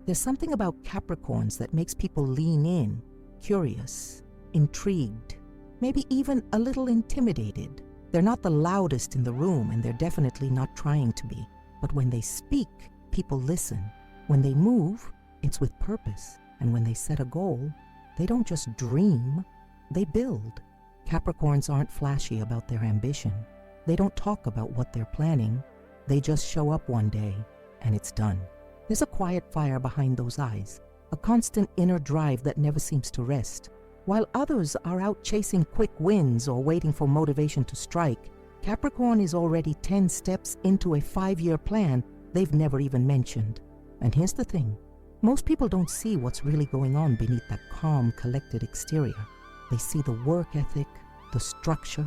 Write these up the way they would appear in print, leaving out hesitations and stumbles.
There's something about Capricorns that makes people lean in, curious, intrigued, maybe even a little intimidated. They're not the loudest in the room, and they're definitely not trying to be. But when they speak, people listen. When they move, it's with purpose. And when they set a goal, they don't just dream, they build. Capricorns aren't flashy about their ambition. They don't talk about what they're planning. They just show up one day, and it's done. There's a quiet fire behind those eyes, a constant inner drive that never seems to rest. While others are out chasing quick wins or waiting for motivation to strike, Capricorn is already 10 steps into a 5-year plan they've never even mentioned. And here's the thing. Most people don't see what's really going on beneath that calm, collected exterior. They see the work ethic, the structure,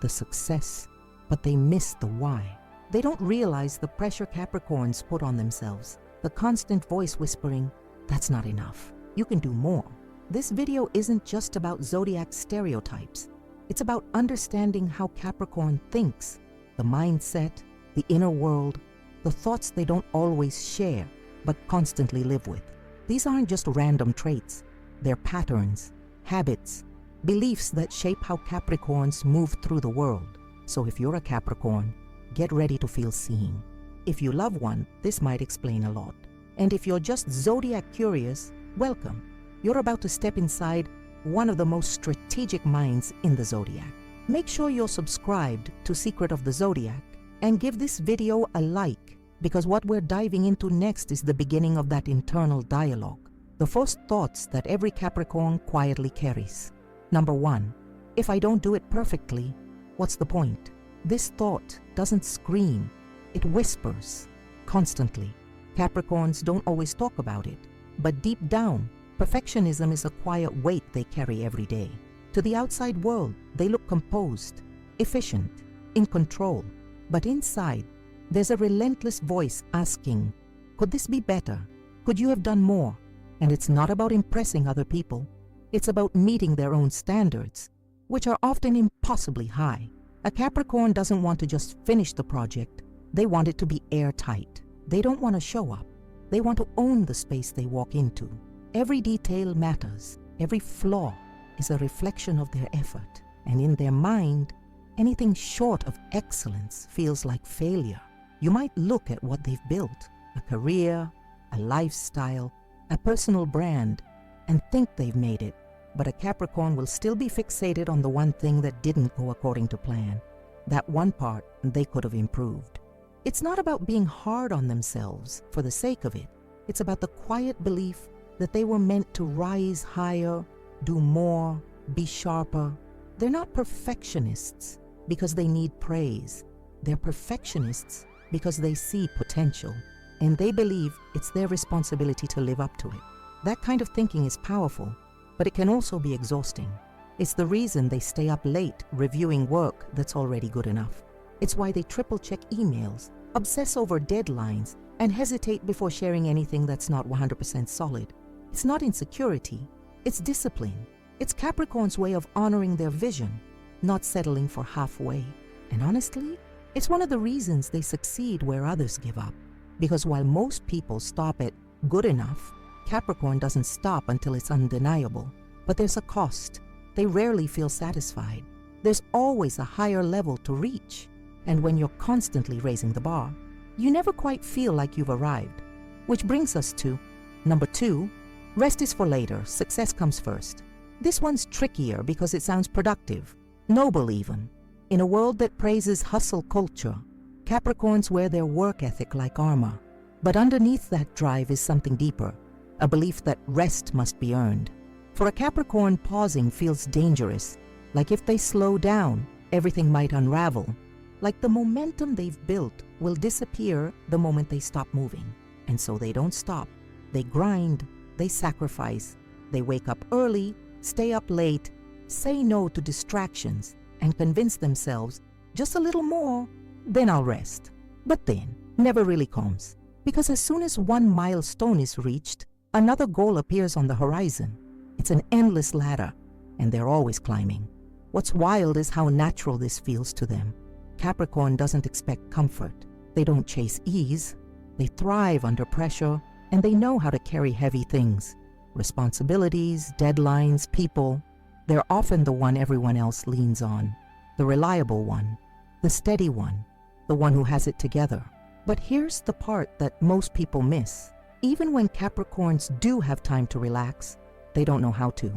the success, but they miss the why. They don't realize the pressure Capricorns put on themselves, the constant voice whispering, "That's not enough. You can do more." This video isn't just about zodiac stereotypes. It's about understanding how Capricorn thinks, the mindset, the inner world, the thoughts they don't always share, but constantly live with. These aren't just random traits. They're patterns, habits, beliefs that shape how Capricorns move through the world. So if you're a Capricorn, get ready to feel seen. If you love one, this might explain a lot. And if you're just zodiac curious, welcome. You're about to step inside one of the most strategic minds in the zodiac. Make sure you're subscribed to Secret of the Zodiac and give this video a like, because what we're diving into next is the beginning of that internal dialogue, the first thoughts that every Capricorn quietly carries. Number 1, if I don't do it perfectly, what's the point? This thought doesn't scream, it whispers constantly. Capricorns don't always talk about it, but deep down, perfectionism is a quiet weight they carry every day. To the outside world, they look composed, efficient, in control, but inside, there's a relentless voice asking, could this be better? Could you have done more? And it's not about impressing other people. It's about meeting their own standards, which are often impossibly high. A Capricorn doesn't want to just finish the project. They want it to be airtight. They don't want to show up. They want to own the space they walk into. Every detail matters. Every flaw is a reflection of their effort. And in their mind, anything short of excellence feels like failure. You might look at what they've built, a career, a lifestyle, a personal brand, and think they've made it. But a Capricorn will still be fixated on the one thing that didn't go according to plan. That one part they could have improved. It's not about being hard on themselves for the sake of it. It's about the quiet belief that they were meant to rise higher, do more, be sharper. They're not perfectionists because they need praise. They're perfectionists because they see potential, and they believe it's their responsibility to live up to it. That kind of thinking is powerful, but it can also be exhausting. It's the reason they stay up late reviewing work that's already good enough. It's why they triple-check emails, obsess over deadlines, and hesitate before sharing anything that's not 100% solid. It's not insecurity, it's discipline. It's Capricorn's way of honoring their vision, not settling for halfway. And honestly, it's one of the reasons they succeed where others give up. Because while most people stop at good enough, Capricorn doesn't stop until it's undeniable. But there's a cost. They rarely feel satisfied. There's always a higher level to reach. And when you're constantly raising the bar, you never quite feel like you've arrived. Which brings us to number 2, rest is for later, success comes first. This one's trickier because it sounds productive, noble even. In a world that praises hustle culture, Capricorns wear their work ethic like armor. But underneath that drive is something deeper, a belief that rest must be earned. For a Capricorn, pausing feels dangerous, like if they slow down, everything might unravel. Like the momentum they've built will disappear the moment they stop moving. And so they don't stop. They grind, they sacrifice, they wake up early, stay up late, say no to distractions, and convince themselves, just a little more, then I'll rest. But then, never really comes. Because as soon as one milestone is reached, another goal appears on the horizon. It's an endless ladder, and they're always climbing. What's wild is how natural this feels to them. Capricorn doesn't expect comfort. They don't chase ease. They thrive under pressure, and they know how to carry heavy things. Responsibilities, deadlines, people. They're often the one everyone else leans on. The reliable one, the steady one, the one who has it together. But here's the part that most people miss. Even when Capricorns do have time to relax, they don't know how to.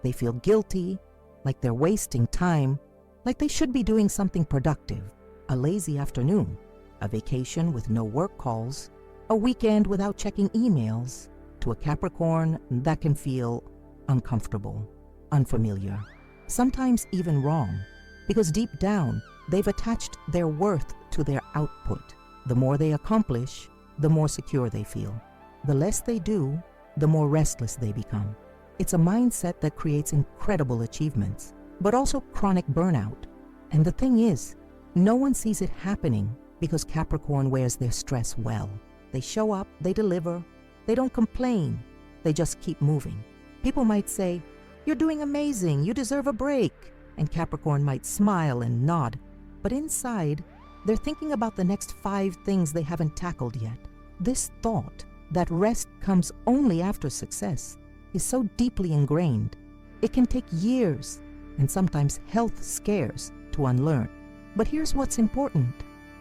They feel guilty, like they're wasting time, like they should be doing something productive. A lazy afternoon, a vacation with no work calls, a weekend without checking emails. To a Capricorn, that can feel uncomfortable, unfamiliar, sometimes even wrong, because deep down, they've attached their worth to their output. The more they accomplish, the more secure they feel. The less they do, the more restless they become. It's a mindset that creates incredible achievements, but also chronic burnout. And the thing is, no one sees it happening because Capricorn wears their stress well. They show up, they deliver, they don't complain, they just keep moving. People might say, "You're doing amazing, you deserve a break." And Capricorn might smile and nod, but inside, they're thinking about the next 5 things they haven't tackled yet. This thought that rest comes only after success is so deeply ingrained, it can take years and sometimes health scares to unlearn. But here's what's important.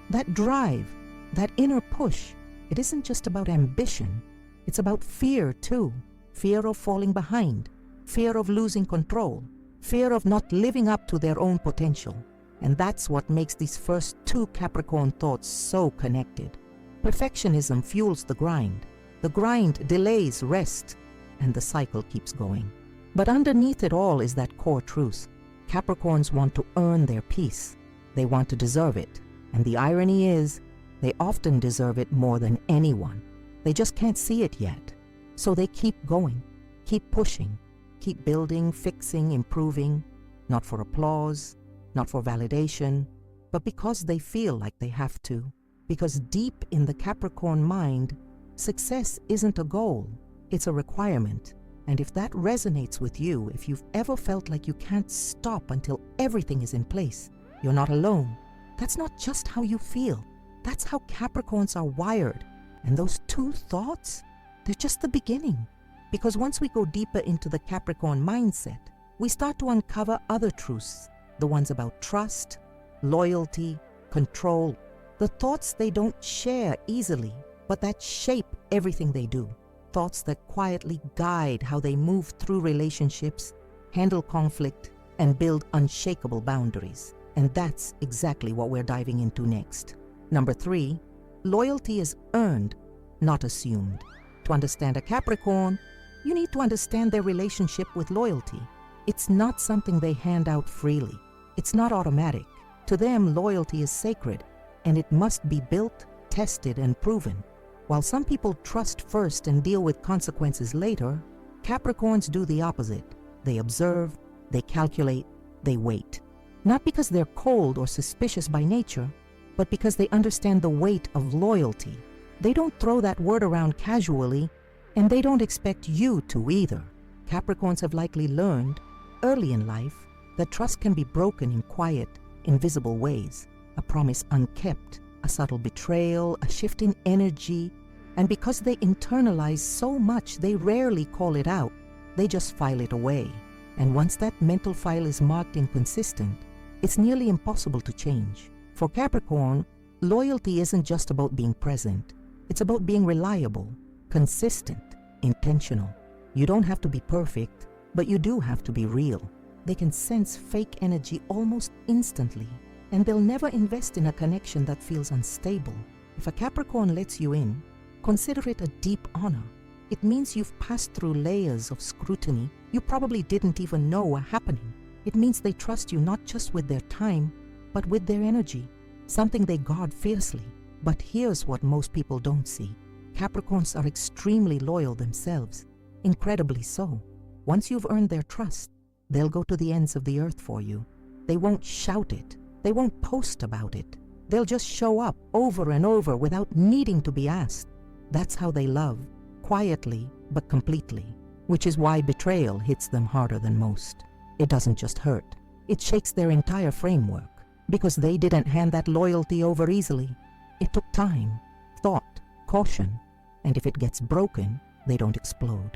That drive, that inner push, it isn't just about ambition. It's about fear too. Fear of falling behind, fear of losing control, fear of not living up to their own potential. And that's what makes these first 2 Capricorn thoughts so connected. Perfectionism fuels the grind. The grind delays rest, and the cycle keeps going. But underneath it all is that core truth. Capricorns want to earn their peace. They want to deserve it. And the irony is, they often deserve it more than anyone. They just can't see it yet. So they keep going, keep pushing, keep building, fixing, improving, not for applause, not for validation, but because they feel like they have to. Because deep in the Capricorn mind, success isn't a goal, it's a requirement. And if that resonates with you, if you've ever felt like you can't stop until everything is in place, you're not alone. That's not just how you feel. That's how Capricorns are wired. And those 2 thoughts, they're just the beginning. Because once we go deeper into the Capricorn mindset, we start to uncover other truths. The ones about trust, loyalty, control, the thoughts they don't share easily, but that shape everything they do. Thoughts that quietly guide how they move through relationships, handle conflict, and build unshakable boundaries. And that's exactly what we're diving into next. Number 3, loyalty is earned, not assumed. To understand a Capricorn, you need to understand their relationship with loyalty. It's not something they hand out freely. It's not automatic. To them, loyalty is sacred, and it must be built, tested, and proven. While some people trust first and deal with consequences later, Capricorns do the opposite. They observe, they calculate, they wait. Not because they're cold or suspicious by nature, but because they understand the weight of loyalty. They don't throw that word around casually, and they don't expect you to either. Capricorns have likely learned, early in life, that trust can be broken in quiet, invisible ways. A promise unkept, a subtle betrayal, a shift in energy. And because they internalize so much, they rarely call it out. They just file it away. And once that mental file is marked inconsistent, it's nearly impossible to change. For Capricorn, loyalty isn't just about being present. It's about being reliable, consistent, intentional. You don't have to be perfect, but you do have to be real. They can sense fake energy almost instantly, and they'll never invest in a connection that feels unstable. If a Capricorn lets you in, consider it a deep honor. It means you've passed through layers of scrutiny you probably didn't even know were happening. It means they trust you not just with their time, but with their energy, something they guard fiercely. But here's what most people don't see. Capricorns are extremely loyal themselves, incredibly so. Once you've earned their trust, they'll go to the ends of the earth for you. They won't shout it. They won't post about it. They'll just show up over and over without needing to be asked. That's how they love, quietly but completely, which is why betrayal hits them harder than most. It doesn't just hurt. It shakes their entire framework, because they didn't hand that loyalty over easily. It took time, thought, caution, And if it gets broken, they don't explode.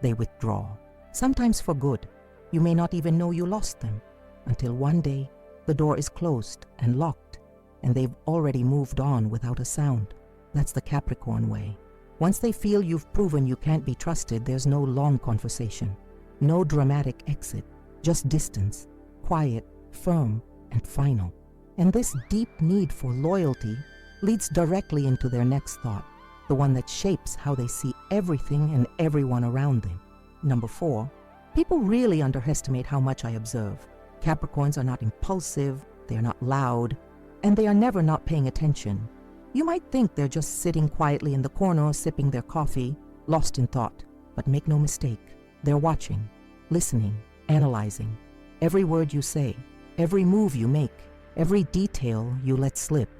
They withdraw. Sometimes for good. You may not even know you lost them until one day the door is closed and locked and they've already moved on without a sound. That's the Capricorn way. Once they feel you've proven you can't be trusted, there's no long conversation, no dramatic exit, just distance, quiet, firm, and final. And this deep need for loyalty leads directly into their next thought, the one that shapes how they see everything and everyone around them. Number 4, people really underestimate how much I observe. Capricorns are not impulsive, they are not loud, and they are never not paying attention. You might think they're just sitting quietly in the corner, sipping their coffee, lost in thought. But make no mistake, they're watching, listening, analyzing. Every word you say, every move you make, every detail you let slip.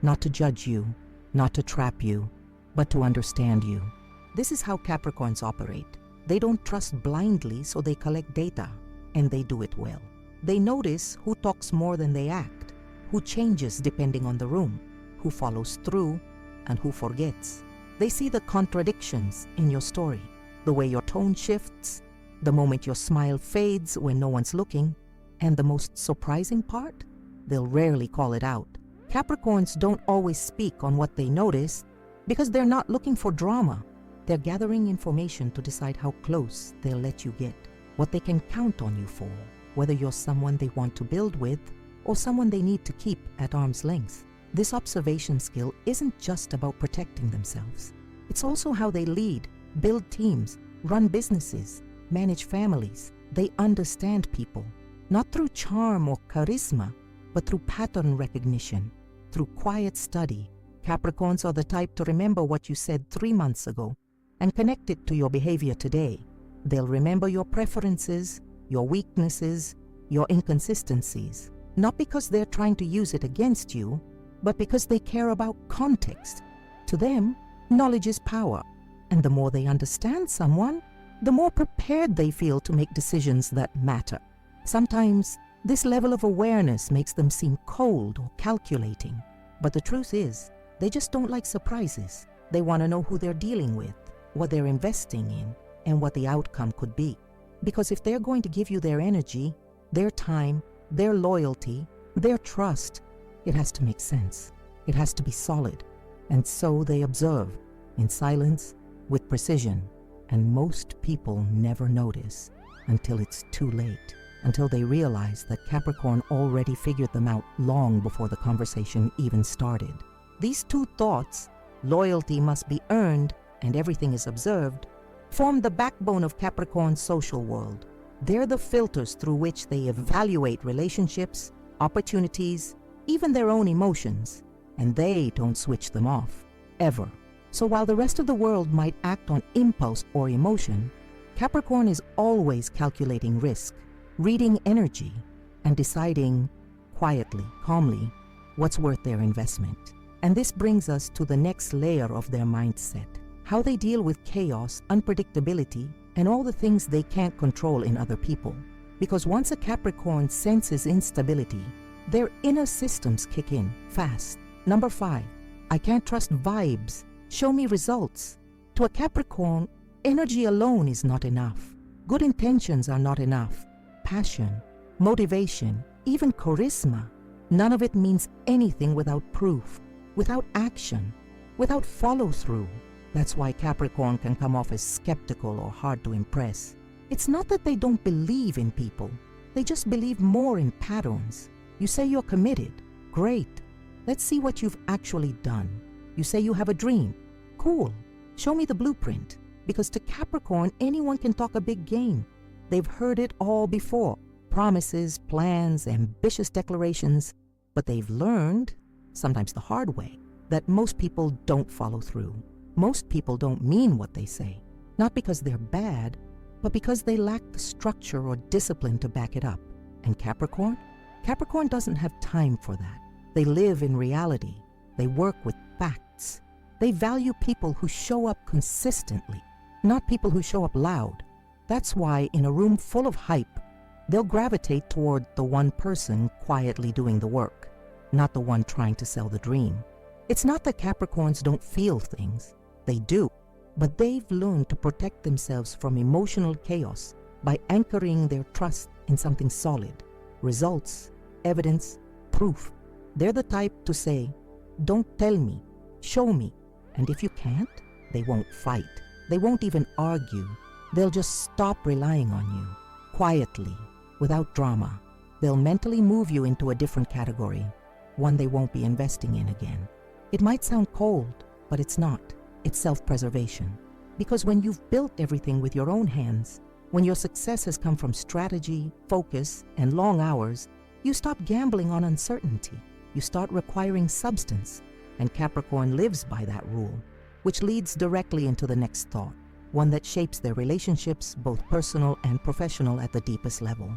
Not to judge you, not to trap you, but to understand you. This is how Capricorns operate. They don't trust blindly, so they collect data, and they do it well. They notice who talks more than they act, who changes depending on the room, who follows through, and who forgets. They see the contradictions in your story, the way your tone shifts, the moment your smile fades when no one's looking, and the most surprising part, they'll rarely call it out. Capricorns don't always speak on what they notice because they're not looking for drama. They're gathering information to decide how close they'll let you get, what they can count on you for, whether you're someone they want to build with or someone they need to keep at arm's length. This observation skill isn't just about protecting themselves. It's also how they lead, build teams, run businesses, manage families. They understand people, not through charm or charisma, but through pattern recognition, through quiet study. Capricorns are the type to remember what you said 3 months ago and connect it to your behavior today. They'll remember your preferences, your weaknesses, your inconsistencies, not because they're trying to use it against you, but because they care about context. To them, knowledge is power, and the more they understand someone, the more prepared they feel to make decisions that matter. Sometimes, this level of awareness makes them seem cold or calculating, but the truth is, they just don't like surprises. They want to know who they're dealing with, what they're investing in, and what the outcome could be. Because if they're going to give you their energy, their time, their loyalty, their trust, it has to make sense. It has to be solid. And so they observe, in silence, with precision. And most people never notice until it's too late, until they realize that Capricorn already figured them out long before the conversation even started. These two thoughts, loyalty must be earned and everything is observed, form the backbone of Capricorn's social world. They're the filters through which they evaluate relationships, opportunities, even their own emotions, and they don't switch them off, ever. So while the rest of the world might act on impulse or emotion, Capricorn is always calculating risk, reading energy, and deciding, quietly, calmly, what's worth their investment. And this brings us to the next layer of their mindset, how they deal with chaos, unpredictability, and all the things they can't control in other people. Because once a Capricorn senses instability, their inner systems kick in fast. Number 5, I can't trust vibes. Show me results. To a Capricorn, energy alone is not enough. Good intentions are not enough. Passion, motivation, even charisma, none of it means anything without proof, without action, without follow-through. That's why Capricorn can come off as skeptical or hard to impress. It's not that they don't believe in people. They just believe more in patterns. You say you're committed. Great. Let's see what you've actually done. You say you have a dream. Cool. Show me the blueprint. Because to Capricorn, anyone can talk a big game. They've heard it all before. Promises, plans, ambitious declarations. But they've learned, sometimes the hard way, that most people don't follow through. Most people don't mean what they say. Not because they're bad, but because they lack the structure or discipline to back it up. And Capricorn? Capricorn doesn't have time for that. They live in reality. They work with facts. They value people who show up consistently, not people who show up loud. That's why in a room full of hype, they'll gravitate toward the one person quietly doing the work, not the one trying to sell the dream. It's not that Capricorns don't feel things. They do. but they've learned to protect themselves from emotional chaos by anchoring their trust in something solid. Results, evidence, proof. They're the type to say, "Don't tell me, show me." And if you can't, they won't fight. They won't even argue. They'll just stop relying on you, quietly, without drama. They'll mentally move you into a different category, one they won't be investing in again. It might sound cold, but it's not. It's self-preservation. Because when you've built everything with your own hands, when your success has come from strategy, focus, and long hours, you stop gambling on uncertainty. You start requiring substance, and Capricorn lives by that rule, which leads directly into the next thought, one that shapes their relationships, both personal and professional, at the deepest level.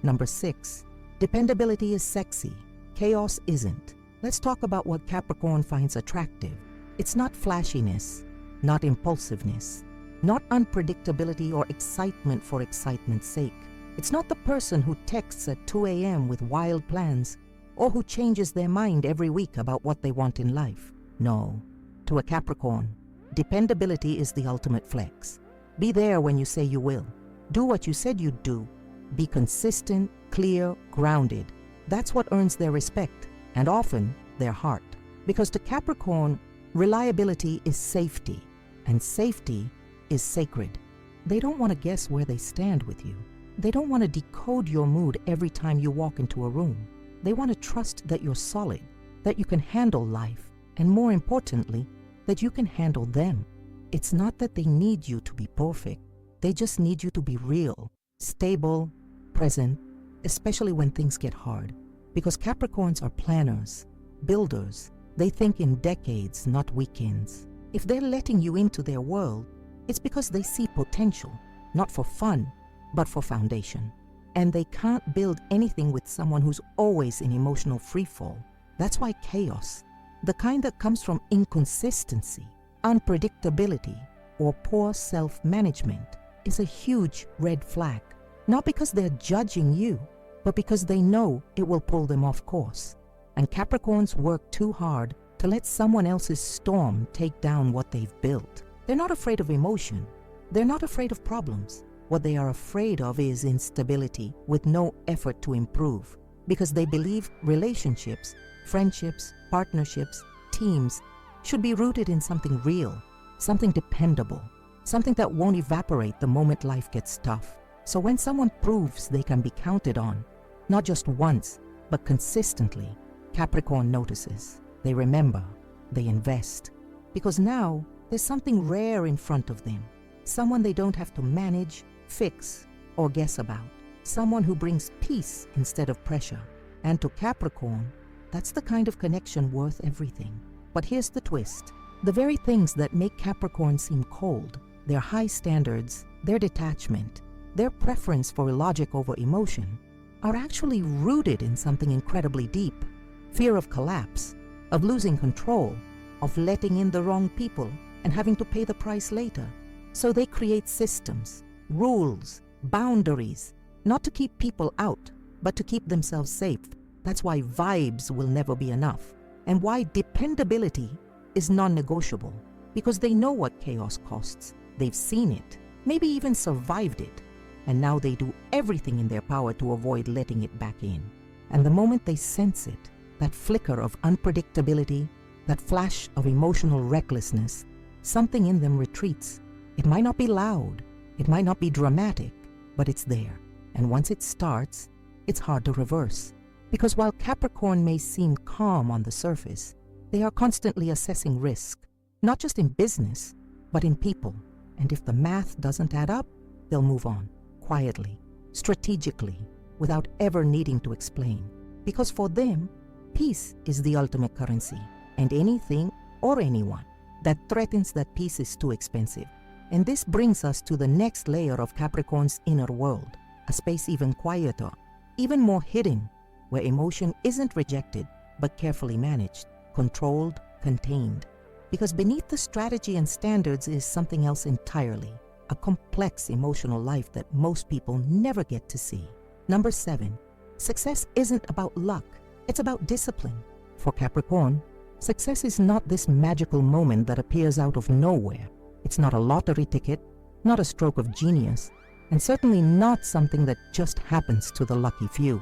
Number 6, dependability is sexy. Chaos isn't. Let's talk about what Capricorn finds attractive. It's not flashiness, not impulsiveness, not unpredictability or excitement for excitement's sake. It's not the person who texts at 2 a.m. with wild plans, or who changes their mind every week about what they want in life. No. To a Capricorn, dependability is the ultimate flex. Be there when you say you will. Do what you said you'd do. Be consistent, clear, grounded. That's what earns their respect, and often their heart. Because to Capricorn, reliability is safety, and safety is sacred. They don't want to guess where they stand with you. They don't want to decode your mood every time you walk into a room. They want to trust that you're solid, that you can handle life, and more importantly, that you can handle them. It's not that they need you to be perfect. They just need you to be real, stable, present, especially when things get hard. Because Capricorns are planners, builders. They think in decades, not weekends. If they're letting you into their world, it's because they see potential, not for fun, but for foundation. And they can't build anything with someone who's always in emotional freefall. That's why chaos, the kind that comes from inconsistency, unpredictability, or poor self-management, is a huge red flag. Not because they're judging you, but because they know it will pull them off course. And Capricorns work too hard to let someone else's storm take down what they've built. They're not afraid of emotion. They're not afraid of problems. What they are afraid of is instability with no effort to improve, because they believe relationships, friendships, partnerships, teams should be rooted in something real, something dependable, something that won't evaporate the moment life gets tough. So when someone proves they can be counted on, not just once, but consistently, Capricorn notices. They remember, they invest, because now there's something rare in front of them, someone they don't have to manage, fix, or guess about, someone who brings peace instead of pressure. And to Capricorn, that's the kind of connection worth everything. But here's the twist. The very things that make Capricorn seem cold, their high standards, their detachment, their preference for logic over emotion, are actually rooted in something incredibly deep. Fear of collapse, of losing control, of letting in the wrong people and having to pay the price later. So they create systems, rules, boundaries, not to keep people out, but to keep themselves safe. That's why vibes will never be enough, and why dependability is non-negotiable, because they know what chaos costs. They've seen it, maybe even survived it, and now they do everything in their power to avoid letting it back in. And the moment they sense it, that flicker of unpredictability, that flash of emotional recklessness, something in them retreats. It might not be loud, it might not be dramatic, but it's there. And once it starts, it's hard to reverse. Because while Capricorn may seem calm on the surface, they are constantly assessing risk, not just in business, but in people. And if the math doesn't add up, they'll move on, quietly, strategically, without ever needing to explain. Because for them, peace is the ultimate currency, and anything or anyone that threatens that peace is too expensive. And this brings us to the next layer of Capricorn's inner world, a space even quieter, even more hidden, where emotion isn't rejected, but carefully managed, controlled, contained. Because beneath the strategy and standards is something else entirely, a complex emotional life that most people never get to see. Number 7, success isn't about luck, it's about discipline. For Capricorn, success is not this magical moment that appears out of nowhere. It's not a lottery ticket, not a stroke of genius, and certainly not something that just happens to the lucky few.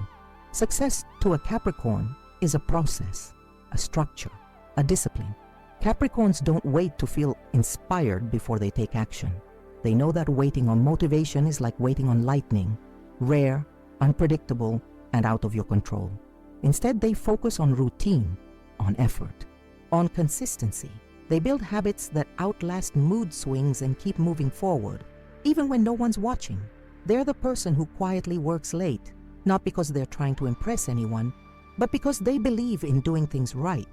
Success to a Capricorn is a process, a structure, a discipline. Capricorns don't wait to feel inspired before they take action. They know that waiting on motivation is like waiting on lightning, rare, unpredictable, and out of your control. Instead, they focus on routine, on effort, on consistency. They build habits that outlast mood swings and keep moving forward, even when no one's watching. They're the person who quietly works late, not because they're trying to impress anyone, but because they believe in doing things right.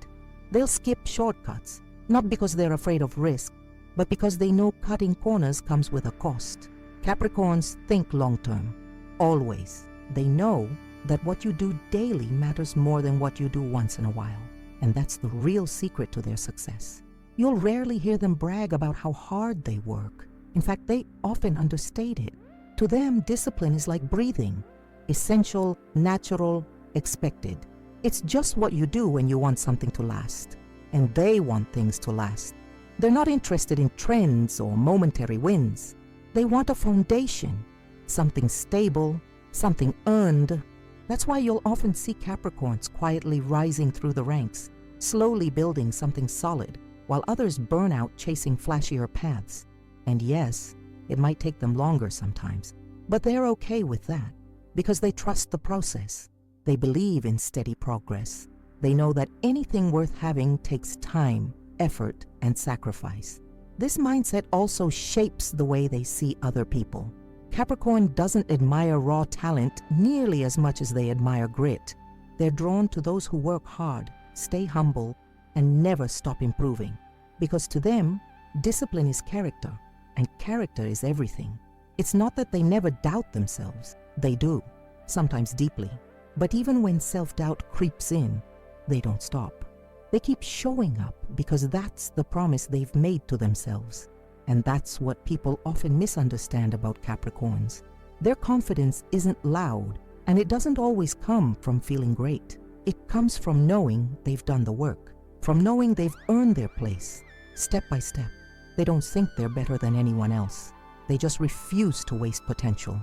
They'll skip shortcuts, not because they're afraid of risk, but because they know cutting corners comes with a cost. Capricorns think long-term, always. They know that what you do daily matters more than what you do once in a while, and that's the real secret to their success. You'll rarely hear them brag about how hard they work. In fact, they often understate it. To them, discipline is like breathing, essential, natural, expected. It's just what you do when you want something to last, and they want things to last. They're not interested in trends or momentary wins. They want a foundation, something stable, something earned. That's why you'll often see Capricorns quietly rising through the ranks, slowly building something solid, while others burn out chasing flashier paths. And yes, it might take them longer sometimes, but they're okay with that because they trust the process. They believe in steady progress. They know that anything worth having takes time, effort, and sacrifice. This mindset also shapes the way they see other people. Capricorn doesn't admire raw talent nearly as much as they admire grit. They're drawn to those who work hard, stay humble, and never stop improving. Because to them, discipline is character, and character is everything. It's not that they never doubt themselves. They do, sometimes deeply. But even when self-doubt creeps in, they don't stop. They keep showing up because that's the promise they've made to themselves. And that's what people often misunderstand about Capricorns. Their confidence isn't loud, and it doesn't always come from feeling great. It comes from knowing they've done the work, from knowing they've earned their place, step by step. They don't think they're better than anyone else. They just refuse to waste potential.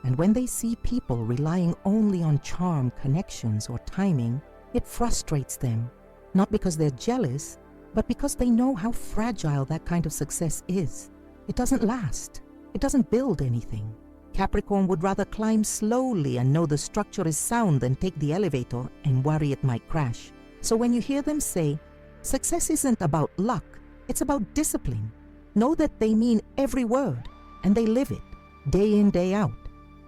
And when they see people relying only on charm, connections, or timing, it frustrates them, not because they're jealous, but because they know how fragile that kind of success is. It doesn't last. It doesn't build anything. Capricorn would rather climb slowly and know the structure is sound than take the elevator and worry it might crash. So when you hear them say, success isn't about luck, it's about discipline, know that they mean every word, and they live it, day in, day out.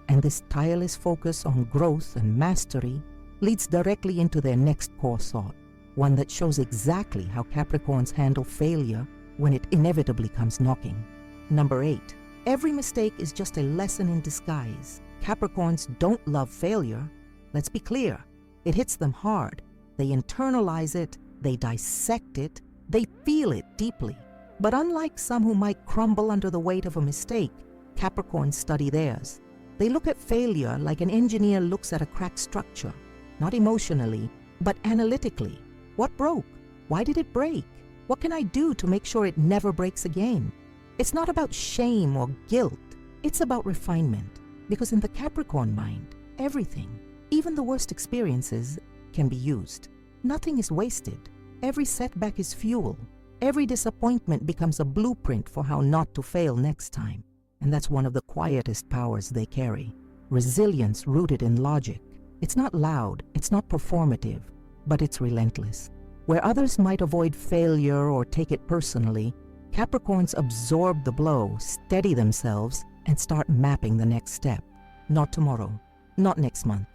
And this tireless focus on growth and mastery leads directly into their next core thought, one that shows exactly how Capricorns handle failure when it inevitably comes knocking. Number 8, every mistake is just a lesson in disguise. Capricorns don't love failure. Let's be clear, it hits them hard. They internalize it, they dissect it, they feel it deeply. But unlike some who might crumble under the weight of a mistake, Capricorns study theirs. They look at failure like an engineer looks at a cracked structure, not emotionally, but analytically. What broke? Why did it break? What can I do to make sure it never breaks again? It's not about shame or guilt. It's about refinement. Because in the Capricorn mind, everything, even the worst experiences, can be used. Nothing is wasted. Every setback is fuel. Every disappointment becomes a blueprint for how not to fail next time. And that's one of the quietest powers they carry. Resilience rooted in logic. It's not loud, it's not performative, but it's relentless. Where others might avoid failure or take it personally, Capricorns absorb the blow, steady themselves, and start mapping the next step. Not tomorrow, not next month,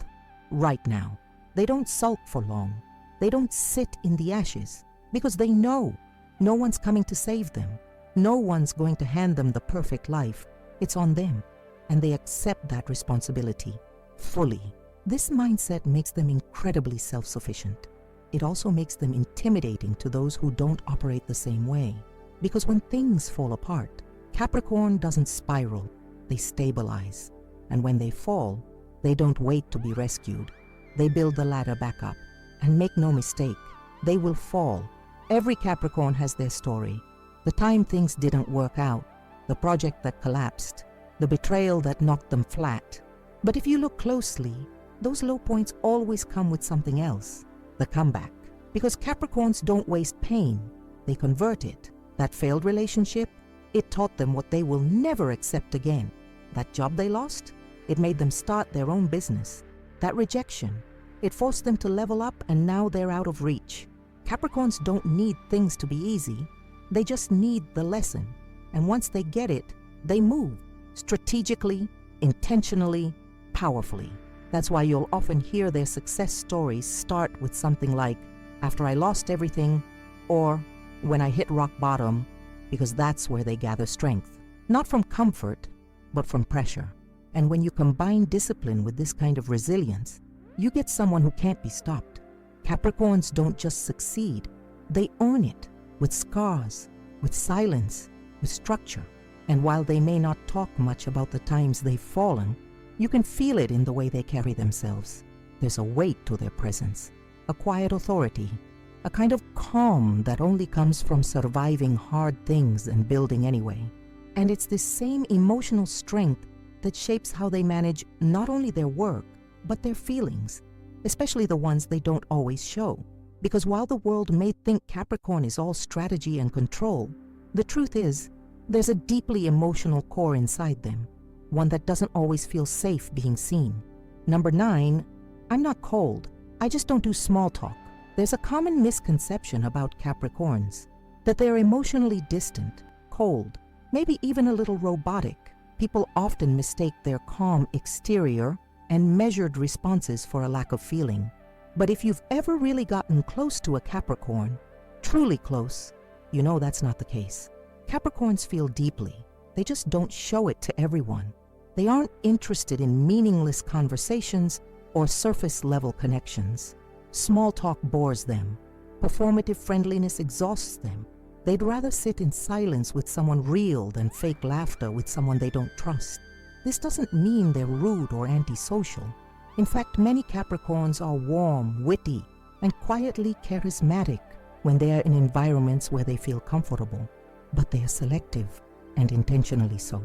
right now. They don't sulk for long. They don't sit in the ashes because they know no one's coming to save them. No one's going to hand them the perfect life. It's on them, and they accept that responsibility fully. This mindset makes them incredibly self-sufficient. It also makes them intimidating to those who don't operate the same way. Because when things fall apart, Capricorn doesn't spiral, they stabilize. And when they fall, they don't wait to be rescued. They build the ladder back up. And make no mistake, they will fall. Every Capricorn has their story. The time things didn't work out, the project that collapsed, the betrayal that knocked them flat. But if you look closely, those low points always come with something else, the comeback. Because Capricorns don't waste pain, they convert it. That failed relationship, it taught them what they will never accept again. That job they lost, it made them start their own business. That rejection, it forced them to level up, and now they're out of reach. Capricorns don't need things to be easy, they just need the lesson. And once they get it, they move strategically, intentionally, powerfully. That's why you'll often hear their success stories start with something like, "After I lost everything," or "When I hit rock bottom," because that's where they gather strength. Not from comfort, but from pressure. And when you combine discipline with this kind of resilience, you get someone who can't be stopped. Capricorns don't just succeed, they earn it with scars, with silence, with structure. And while they may not talk much about the times they've fallen, you can feel it in the way they carry themselves. There's a weight to their presence, a quiet authority, a kind of calm that only comes from surviving hard things and building anyway. And it's this same emotional strength that shapes how they manage not only their work, but their feelings, especially the ones they don't always show. Because while the world may think Capricorn is all strategy and control, the truth is, there's a deeply emotional core inside them, one that doesn't always feel safe being seen. Number 9, I'm not cold, I just don't do small talk. There's a common misconception about Capricorns, that they're emotionally distant, cold, maybe even a little robotic. People often mistake their calm exterior and measured responses for a lack of feeling. But if you've ever really gotten close to a Capricorn, truly close, you know that's not the case. Capricorns feel deeply. They just don't show it to everyone. They aren't interested in meaningless conversations or surface-level connections. Small talk bores them. Performative friendliness exhausts them. They'd rather sit in silence with someone real than fake laughter with someone they don't trust. This doesn't mean they're rude or antisocial. In fact, many Capricorns are warm, witty, and quietly charismatic when they are in environments where they feel comfortable. But they are selective, and intentionally so.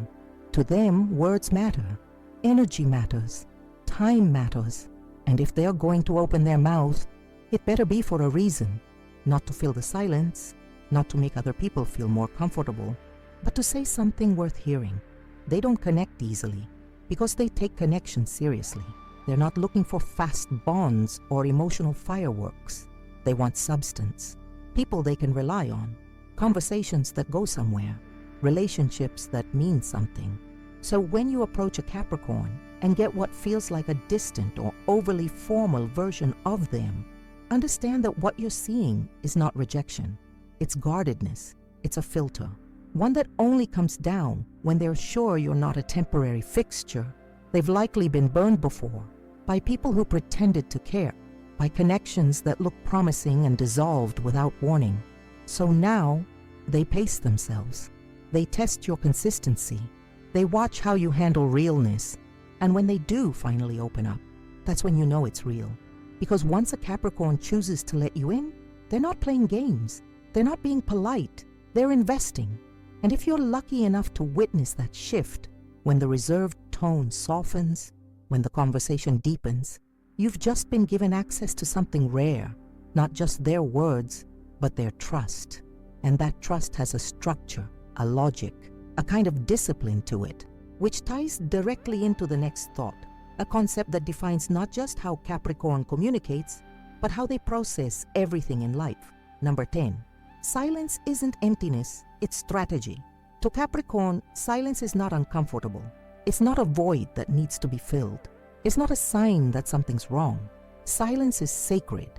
To them, words matter, energy matters, time matters, and if they are going to open their mouth, it better be for a reason, not to fill the silence, not to make other people feel more comfortable, but to say something worth hearing. They don't connect easily because they take connection seriously. They're not looking for fast bonds or emotional fireworks. They want substance, people they can rely on, conversations that go somewhere, relationships that mean something. So when you approach a Capricorn and get what feels like a distant or overly formal version of them, understand that what you're seeing is not rejection. It's guardedness. It's a filter. One that only comes down when they're sure you're not a temporary fixture. They've likely been burned before by people who pretended to care, by connections that looked promising and dissolved without warning. So now they pace themselves. They test your consistency. They watch how you handle realness. And when they do finally open up, that's when you know it's real. Because once a Capricorn chooses to let you in, they're not playing games. They're not being polite. They're investing. And if you're lucky enough to witness that shift, when the reserved tone softens, when the conversation deepens, you've just been given access to something rare, not just their words, but their trust. And that trust has a structure, a logic, a kind of discipline to it, which ties directly into the next thought, a concept that defines not just how Capricorn communicates, but how they process everything in life. Number 10, silence isn't emptiness, it's strategy. To Capricorn, silence is not uncomfortable. It's not a void that needs to be filled. It's not a sign that something's wrong. Silence is sacred.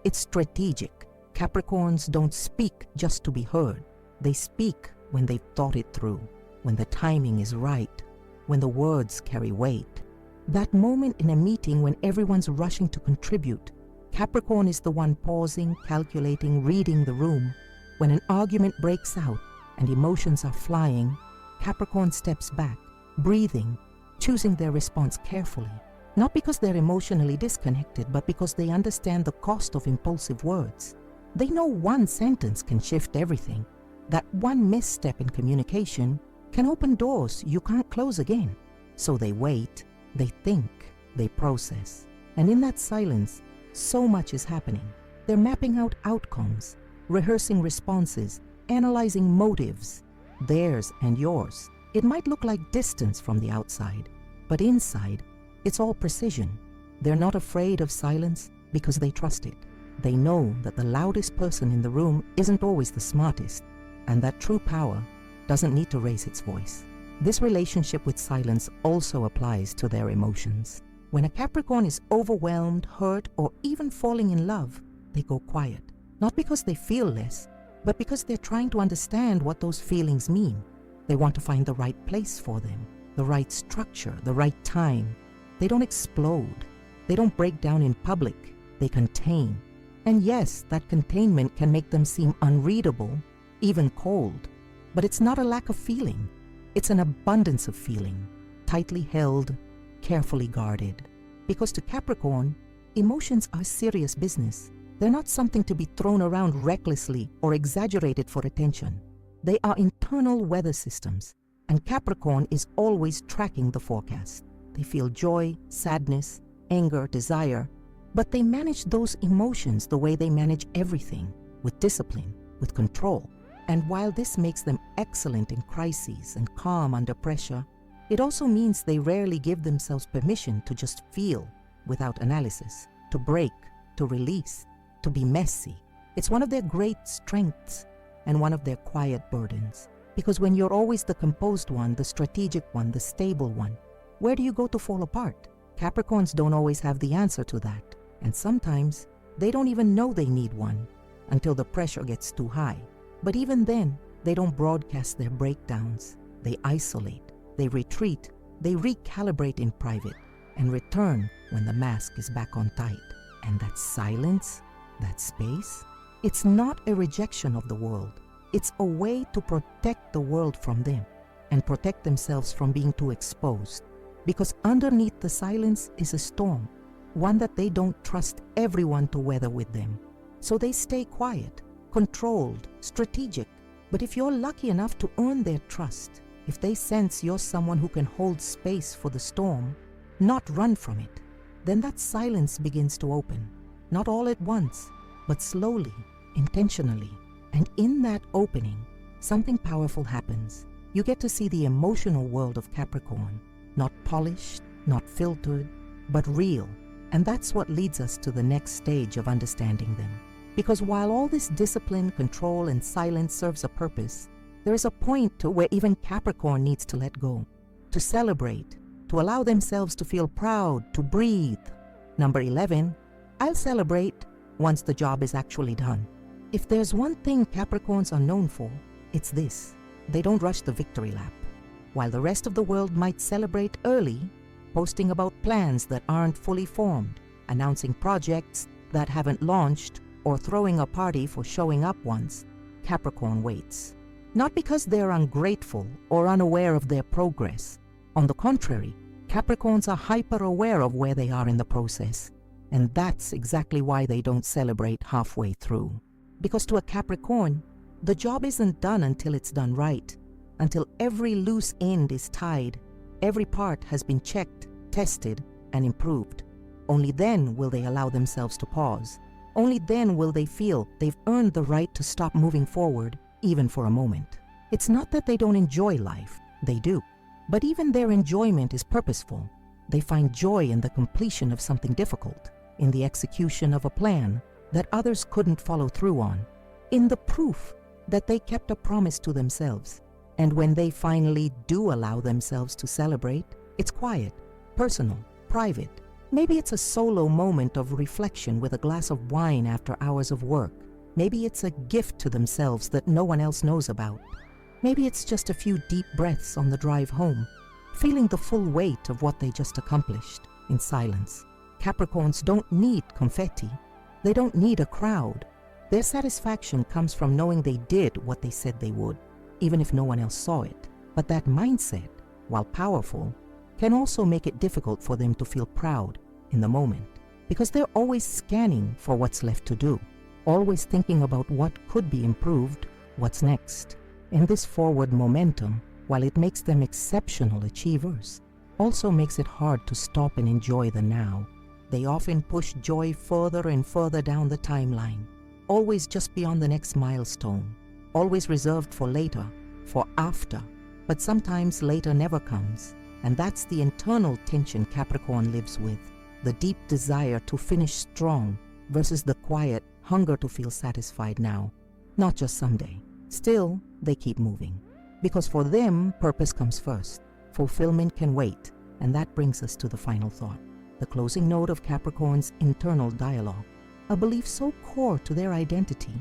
It's strategic. Capricorns don't speak just to be heard. They speak when they've thought it through, when the timing is right, when the words carry weight. That moment in a meeting when everyone's rushing to contribute, Capricorn is the one pausing, calculating, reading the room. When an argument breaks out and emotions are flying, Capricorn steps back, breathing, choosing their response carefully. Not because they're emotionally disconnected, but because they understand the cost of impulsive words. They know one sentence can shift everything. that one misstep in communication can open doors you can't close again. So they wait, they think, they process. And in that silence, so much is happening. They're mapping out outcomes, rehearsing responses, analyzing motives, theirs and yours. It might look like distance from the outside, but inside, it's all precision. They're not afraid of silence because they trust it. They know that the loudest person in the room isn't always the smartest, and that true power doesn't need to raise its voice. This relationship with silence also applies to their emotions. When a Capricorn is overwhelmed, hurt, or even falling in love, they go quiet. Not because they feel less, but because they're trying to understand what those feelings mean. They want to find the right place for them, the right structure, the right time. They don't explode. They don't break down in public. They contain. And yes, that containment can make them seem unreadable, even cold. But it's not a lack of feeling. It's an abundance of feeling, tightly held, carefully guarded. Because to Capricorn, emotions are serious business. They're not something to be thrown around recklessly or exaggerated for attention. They are internal weather systems, and Capricorn is always tracking the forecast. They feel joy, sadness, anger, desire, but they manage those emotions the way they manage everything, with discipline, with control. And while this makes them excellent in crises and calm under pressure, it also means they rarely give themselves permission to just feel without analysis, to break, to release, to be messy. It's one of their great strengths and one of their quiet burdens. Because when you're always the composed one, the strategic one, the stable one, where do you go to fall apart? Capricorns don't always have the answer to that. And sometimes they don't even know they need one until the pressure gets too high. But even then, they don't broadcast their breakdowns. They isolate, they retreat, they recalibrate in private, and return when the mask is back on tight. And that silence, that space, it's not a rejection of the world. It's a way to protect the world from them and protect themselves from being too exposed. Because underneath the silence is a storm, one that they don't trust everyone to weather with them. So they stay quiet, controlled, strategic. But if you're lucky enough to earn their trust, if they sense you're someone who can hold space for the storm, not run from it, then that silence begins to open. Not all at once, but slowly, intentionally. And in that opening, something powerful happens. You get to see the emotional world of Capricorn, not polished, not filtered, but real. And that's what leads us to the next stage of understanding them. Because while all this discipline, control, and silence serves a purpose, there is a point to where even Capricorn needs to let go, to celebrate, to allow themselves to feel proud, to breathe. Number 11, I'll celebrate once the job is actually done. If there's one thing Capricorns are known for, it's this. They don't rush the victory lap. While the rest of the world might celebrate early, posting about plans that aren't fully formed, announcing projects that haven't launched, or throwing a party for showing up once, Capricorn waits. Not because they're ungrateful or unaware of their progress. On the contrary, Capricorns are hyper-aware of where they are in the process. And that's exactly why they don't celebrate halfway through. Because to a Capricorn, the job isn't done until it's done right, until every loose end is tied, every part has been checked, tested, and improved. Only then will they allow themselves to pause. Only then will they feel they've earned the right to stop moving forward, even for a moment. It's not that they don't enjoy life, they do. But even their enjoyment is purposeful. They find joy in the completion of something difficult, in the execution of a plan that others couldn't follow through on, in the proof that they kept a promise to themselves. And when they finally do allow themselves to celebrate, it's quiet, personal, private. Maybe it's a solo moment of reflection with a glass of wine after hours of work. Maybe it's a gift to themselves that no one else knows about. Maybe it's just a few deep breaths on the drive home, feeling the full weight of what they just accomplished in silence. Capricorns don't need confetti. They don't need a crowd. Their satisfaction comes from knowing they did what they said they would, even if no one else saw it. But that mindset, while powerful, can also make it difficult for them to feel proud in the moment, because they're always scanning for what's left to do, always thinking about what could be improved, what's next. And this forward momentum, while it makes them exceptional achievers, also makes it hard to stop and enjoy the now. They often push joy further and further down the timeline, always just beyond the next milestone, always reserved for later, for after. But sometimes later never comes, and that's the internal tension Capricorn lives with, the deep desire to finish strong versus the quiet hunger to feel satisfied now, not just someday. Still, they keep moving, because for them, purpose comes first. Fulfillment can wait, and that brings us to the final thought, the closing note of Capricorn's internal dialogue, a belief so core to their identity.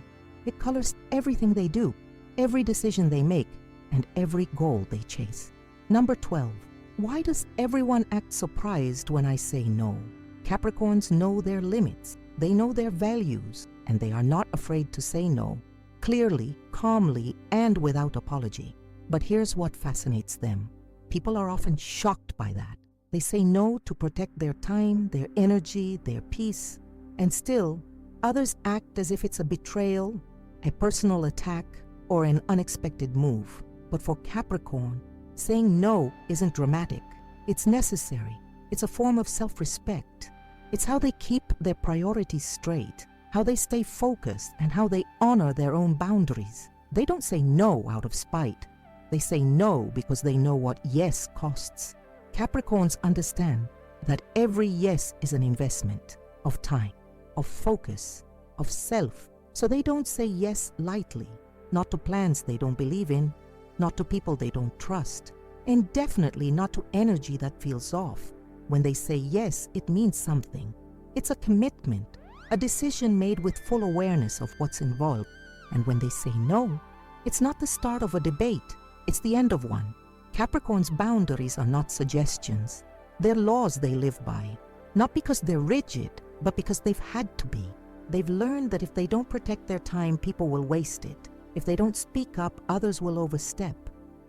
It colors everything they do, every decision they make, and every goal they chase. Number 12. Why does everyone act surprised when I say no? Capricorns know their limits, they know their values, and they are not afraid to say no, clearly, calmly, and without apology. But here's what fascinates them. People are often shocked by that. They say no to protect their time, their energy, their peace, and still, others act as if it's a betrayal, a personal attack, or an unexpected move. But for Capricorn, saying no isn't dramatic. It's necessary. It's a form of self-respect. It's how they keep their priorities straight, how they stay focused, and how they honor their own boundaries. They don't say no out of spite. They say no because they know what yes costs. Capricorns understand that every yes is an investment of time, of focus, of self. So they don't say yes lightly, not to plans they don't believe in, not to people they don't trust, and definitely not to energy that feels off. When they say yes, it means something. It's a commitment, a decision made with full awareness of what's involved. And when they say no, it's not the start of a debate, it's the end of one. Capricorn's boundaries are not suggestions. They're laws they live by, not because they're rigid, but because they've had to be. They've learned that if they don't protect their time, people will waste it. If they don't speak up, others will overstep.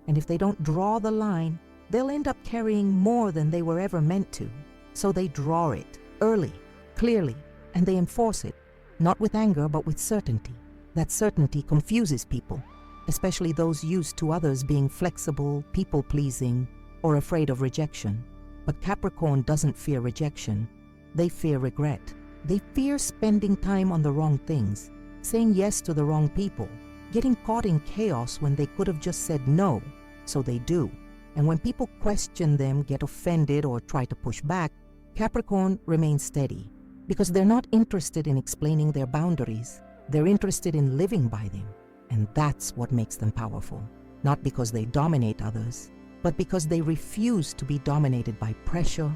And if they don't draw the line, they'll end up carrying more than they were ever meant to. So they draw it early, clearly, and they enforce it, not with anger, but with certainty. That certainty confuses people, especially those used to others being flexible, people-pleasing, or afraid of rejection. But Capricorn doesn't fear rejection. They fear regret. They fear spending time on the wrong things, saying yes to the wrong people, getting caught in chaos when they could have just said no, so they do. And when people question them, get offended, or try to push back, Capricorn remains steady, because they're not interested in explaining their boundaries. They're interested in living by them. And that's what makes them powerful. Not because they dominate others, but because they refuse to be dominated by pressure,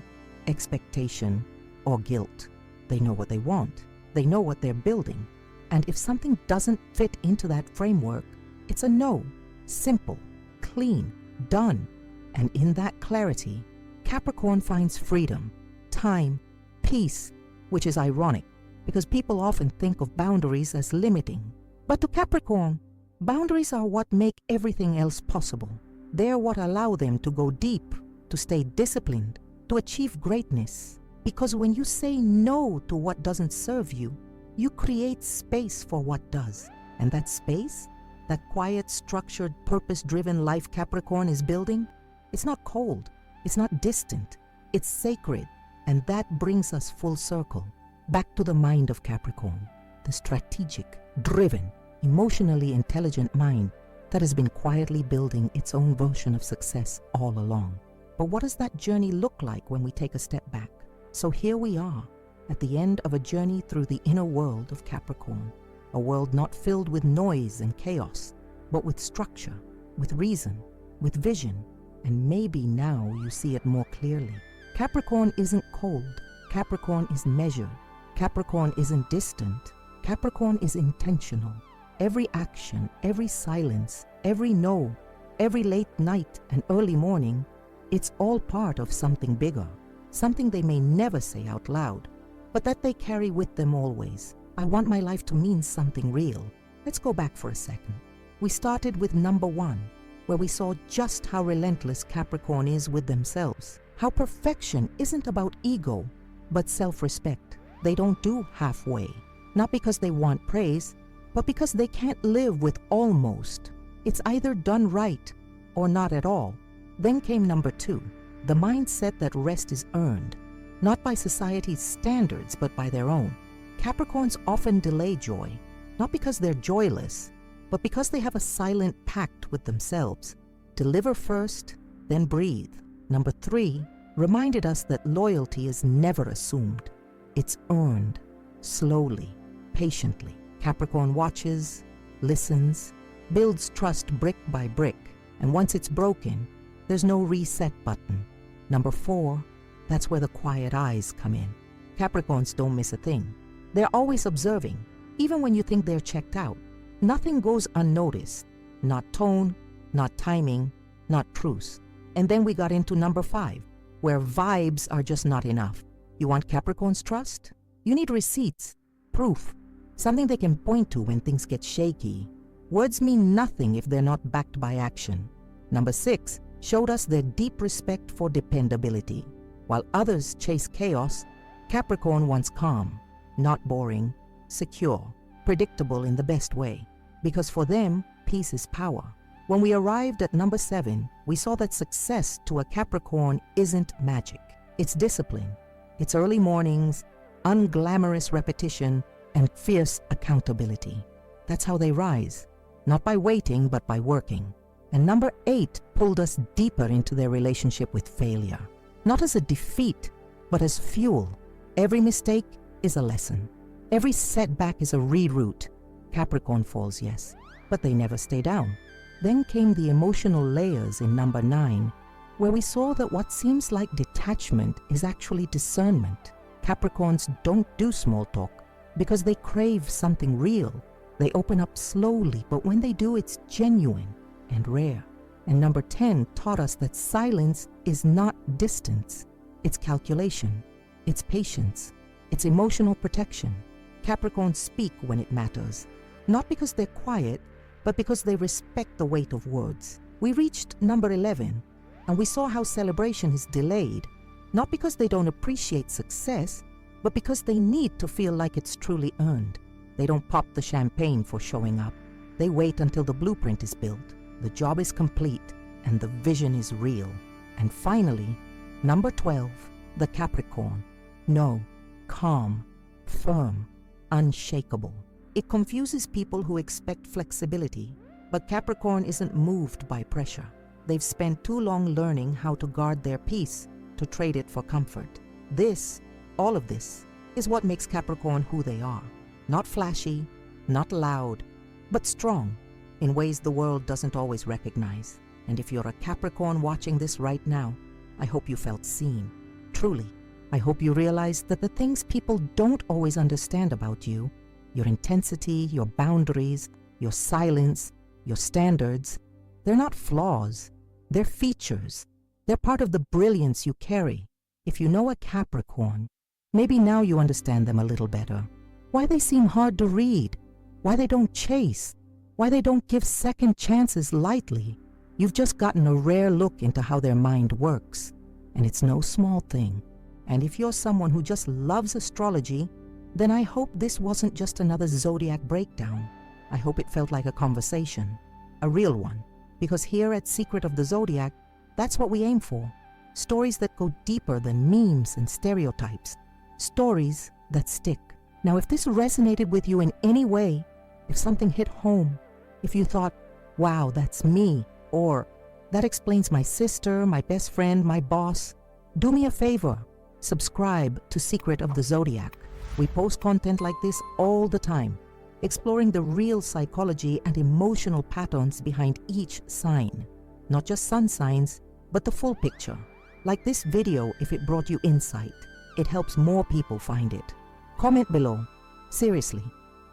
expectation, or guilt. They know what they want. They know what they're building. And if something doesn't fit into that framework, it's a no. Simple, clean, done. And in that clarity, Capricorn finds freedom, time, peace, which is ironic because people often think of boundaries as limiting. But to Capricorn, boundaries are what make everything else possible. They're what allow them to go deep, to stay disciplined, to achieve greatness. Because when you say no to what doesn't serve you, you create space for what does. And that space, that quiet, structured, purpose-driven life Capricorn is building, it's not cold, it's not distant, it's sacred. And that brings us full circle, back to the mind of Capricorn, the strategic, driven, emotionally intelligent mind that has been quietly building its own version of success all along. But what does that journey look like when we take a step back? So here we are, at the end of a journey through the inner world of Capricorn, a world not filled with noise and chaos, but with structure, with reason, with vision, and maybe now you see it more clearly. Capricorn isn't cold. Capricorn is measured. Capricorn isn't distant. Capricorn is intentional. Every action, every silence, every no, every late night and early morning, it's all part of something bigger, something they may never say out loud, but that they carry with them always. I want my life to mean something real. Let's go back for a second. We started with number 1, where we saw just how relentless Capricorn is with themselves, how perfection isn't about ego, but self-respect. They don't do halfway, not because they want praise, but because they can't live with almost. It's either done right or not at all. Then came number 2, the mindset that rest is earned, not by society's standards, but by their own. Capricorns often delay joy, not because they're joyless, but because they have a silent pact with themselves. Deliver first, then breathe. Number 3 reminded us that loyalty is never assumed. It's earned, slowly, patiently. Capricorn watches, listens, builds trust brick by brick, and once it's broken, there's no reset button. Number 4, that's where the quiet eyes come in. Capricorns don't miss a thing. They're always observing, even when you think they're checked out. Nothing goes unnoticed. Not tone, not timing, not truce. And then we got into number 5, where vibes are just not enough. You want Capricorn's trust? You need receipts, proof, something they can point to when things get shaky. Words mean nothing if they're not backed by action. Number 6 showed us their deep respect for dependability. While others chase chaos, Capricorn wants calm, not boring, secure, predictable in the best way. Because for them, peace is power. When we arrived at number 7, we saw that success to a Capricorn isn't magic. It's discipline. It's early mornings, unglamorous repetition, and fierce accountability. That's how they rise, not by waiting, but by working. And number 8 pulled us deeper into their relationship with failure. Not as a defeat, but as fuel. Every mistake is a lesson. Every setback is a reroute. Capricorn falls, yes, but they never stay down. Then came the emotional layers in number 9, where we saw that what seems like detachment is actually discernment. Capricorns don't do small talk because they crave something real. They open up slowly, but when they do, it's genuine and rare. And number 10 taught us that silence is not distance. It's calculation. It's patience. It's emotional protection. Capricorns speak when it matters, not because they're quiet, but because they respect the weight of words. We reached number 11, and we saw how celebration is delayed, not because they don't appreciate success, but because they need to feel like it's truly earned. They don't pop the champagne for showing up. They wait until the blueprint is built, the job is complete, and the vision is real. And finally, number 12, the Capricorn. No, calm, firm, unshakable. It confuses people who expect flexibility, but Capricorn isn't moved by pressure. They've spent too long learning how to guard their peace, to trade it for comfort. This, all of this, is what makes Capricorn who they are. Not flashy, not loud, but strong in ways the world doesn't always recognize. And if you're a Capricorn watching this right now, I hope you felt seen. Truly, I hope you realize that the things people don't always understand about you, your intensity, your boundaries, your silence, your standards, they're not flaws, they're features. They're part of the brilliance you carry. If you know a Capricorn, maybe now you understand them a little better. Why they seem hard to read, why they don't chase, why they don't give second chances lightly. You've just gotten a rare look into how their mind works, and it's no small thing. And if you're someone who just loves astrology, then I hope this wasn't just another zodiac breakdown. I hope it felt like a conversation, a real one, because here at Secret of the Zodiac, that's what we aim for. Stories that go deeper than memes and stereotypes. Stories that stick. Now, if this resonated with you in any way, if something hit home, if you thought, wow, that's me, or that explains my sister, my best friend, my boss, do me a favor, subscribe to Secret of the Zodiac. We post content like this all the time, exploring the real psychology and emotional patterns behind each sign. Not just sun signs, but the full picture. Like this video, if it brought you insight, it helps more people find it. Comment below. Seriously,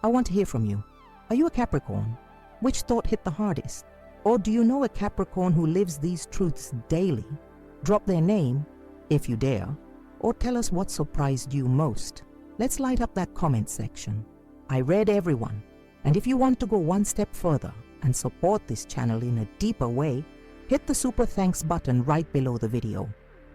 I want to hear from you. Are you a Capricorn? Which thought hit the hardest? Or do you know a Capricorn who lives these truths daily? Drop their name, if you dare, or tell us what surprised you most. Let's light up that comment section. I read everyone, and if you want to go one step further and support this channel in a deeper way, hit the super thanks button right below the video.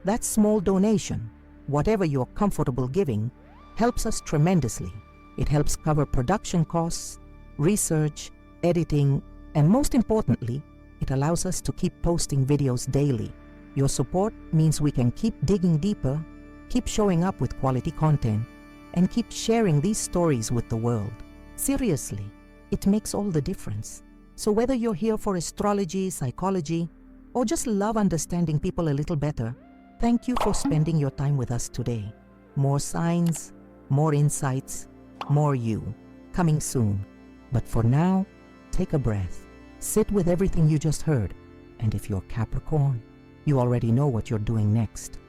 That small donation, whatever you're comfortable giving, helps us tremendously. It helps cover production costs, research, editing, And most importantly, it allows us to keep posting videos daily. Your support means we can keep digging deeper, keep showing up with quality content, and keep sharing these stories with the world. Seriously, it makes all the difference. So whether you're here for astrology, psychology, or just love understanding people a little better, thank you for spending your time with us today. More signs, more insights, more you, coming soon. But for now, take a breath. Sit with everything you just heard, and if you're Capricorn, you already know what you're doing next.